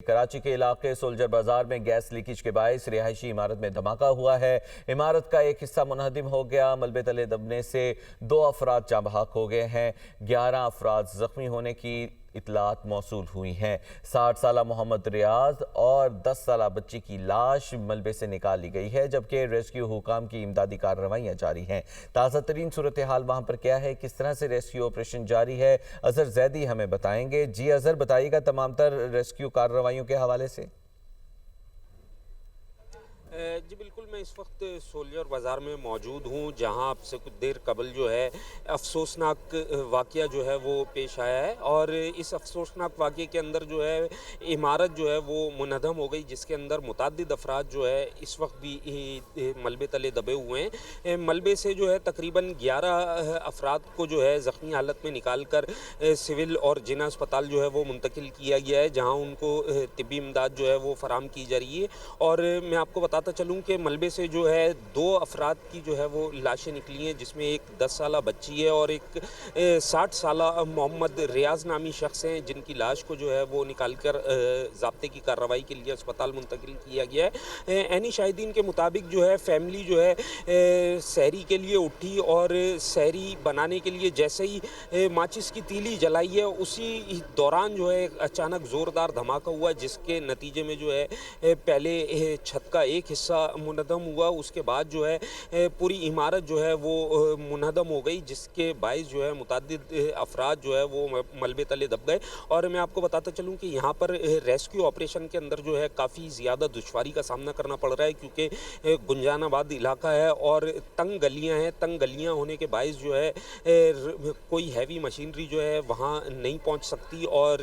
کراچی کے علاقے سولجر بازار میں گیس لیکیج کے باعث رہائشی عمارت میں دھماکہ ہوا ہے۔ عمارت کا ایک حصہ منہدم ہو گیا۔ ملبے تلے دبنے سے 2 افراد جاں بحق ہو گئے ہیں۔ 11 افراد زخمی ہونے کی اطلاعات موصول ہوئی ہیں۔ 60 سالہ محمد ریاض اور 10 سالہ بچی کی لاش ملبے سے نکال لی گئی ہے، جبکہ ریسکیو حکام کی امدادی کارروائیاں جاری ہیں۔ تازہ ترین صورتحال وہاں پر کیا ہے، کس طرح سے ریسکیو آپریشن جاری ہے، اظہر زیدی ہمیں بتائیں گے۔ جی اظہر، بتائیے گا تمام تر ریسکیو کارروائیوں کے حوالے سے۔ جی بالکل، میں اس وقت سولجر بازار میں موجود ہوں، جہاں اب سے کچھ دیر قبل جو ہے افسوسناک واقعہ جو ہے وہ پیش آیا ہے، اور اس افسوسناک واقعے کے اندر جو ہے عمارت جو ہے وہ منہدم ہو گئی، جس کے اندر متعدد افراد جو ہے اس وقت بھی ملبے تلے دبے ہوئے ہیں۔ ملبے سے جو ہے تقریباً 11 افراد کو جو ہے زخمی حالت میں نکال کر سول اور جنہ اسپتال جو ہے وہ منتقل کیا گیا ہے، جہاں ان کو طبی امداد جو ہے وہ فراہم کی جا رہی ہے۔ اور میں آپ کو بتاتا چلوں کہ ملبے سے جو ہے 2 افراد کی جو ہے وہ لاشیں نکلی ہیں، جس میں ایک 10 سالہ بچی ہے اور ایک 60 سالہ محمد ریاض نامی شخص ہیں، جن کی لاش کو جو ہے وہ نکال کر ضابطے کی کارروائی کے لیے اسپتال منتقل کیا گیا ہے۔ عینی شاہدین کے مطابق جو ہے فیملی جو ہے سحری کے لیے اٹھی، اور سحری بنانے کے لیے جیسے ہی ماچس کی تیلی جلائی ہے، اسی دوران جو ہے اچانک زوردار دھماکہ ہوا، جس کے نتیجے میں جو ہے پہلے چھت کا ایک حصہ منہدم ہوا، اس کے بعد جو ہے پوری عمارت جو ہے وہ منہدم ہو گئی، جس کے باعث جو ہے متعدد افراد جو ہے وہ ملبے تلے دب گئے۔ اور میں آپ کو بتاتا چلوں کہ یہاں پر ریسکیو آپریشن کے اندر جو ہے کافی زیادہ دشواری کا سامنا کرنا پڑ رہا ہے، کیونکہ گنجان آباد علاقہ ہے اور تنگ گلیاں ہیں۔ تنگ گلیاں ہونے کے باعث جو ہے کوئی ہیوی مشینری جو ہے وہاں نہیں پہنچ سکتی، اور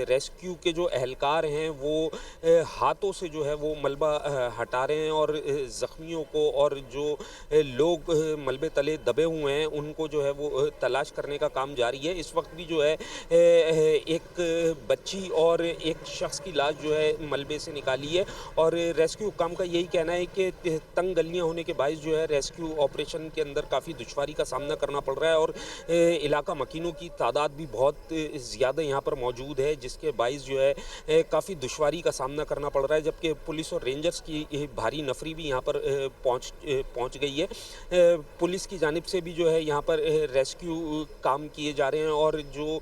ریسکیو کے جو اہلکار ہیں وہ ہاتھوں سے جو ہے وہ ملبہ ہٹا رہے ہیں، اور زخمیوں کو اور جو لوگ ملبے تلے دبے ہوئے ہیں ان کو جو ہے وہ تلاش کرنے کا کام جاری ہے۔ اس وقت بھی جو ہے ایک بچی اور ایک شخص کی لاش جو ہے ملبے سے نکالی ہے، اور ریسکیو حکام کا یہی کہنا ہے کہ تنگ گلیاں ہونے کے باعث جو ہے ریسکیو آپریشن کے اندر کافی دشواری کا سامنا کرنا پڑ رہا ہے، اور علاقہ مکینوں کی تعداد بھی بہت زیادہ یہاں پر موجود ہے، جس کے باعث جو ہے کافی دشواری کا سامنا کرنا پڑ رہا ہے، جبکہ پولیس اور رینجرز کی بھاری نفری بھی یہاں پر پہنچ گئی ہے۔ پولیس کی جانب سے بھی جو ہے یہاں پر ریسکیو کام کیے جا رہے ہیں، اور جو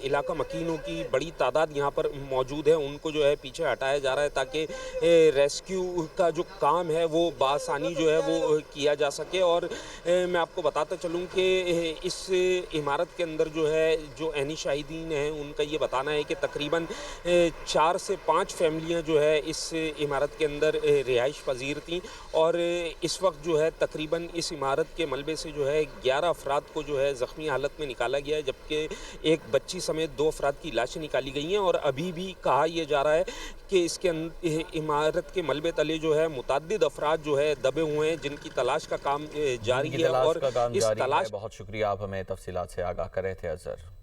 علاقہ مکینوں کی بڑی تعداد یہاں پر موجود ہے ان کو جو ہے پیچھے ہٹایا جا رہا ہے، تاکہ ریسکیو کا جو کام ہے وہ بآسانی جو ہے وہ کیا جا سکے۔ اور میں آپ کو بتاتا چلوں کہ اس عمارت کے اندر جو ہے جو عینی شاہدین ہیں ان کا یہ بتانا ہے کہ تقریباً 4 سے 5 فیملیاں جو ہے اس عمارت کے اندر رہائش پذیر تھیں، اور اس وقت جو ہے تقریباً اس عمارت کے ملبے سے جو ہے 11 افراد کو جو ہے زخمی حالت میں نکالا گیا ہے، جبکہ ایک بچی سمیت 2 افراد کی لاشیں نکالی گئی ہیں، اور ابھی بھی کہا یہ جا رہا ہے کہ اس کے عمارت کے ملبے تلے جو ہے متعدد افراد جو ہے دبے ہوئے ہیں، جن کی تلاش کا کام جاری ہے، اور کا کام اس جاری ہے۔ تلاش بہت شکریہ، آپ ہمیں تفصیلات سے آگاہ کر رہے تھے اظہر۔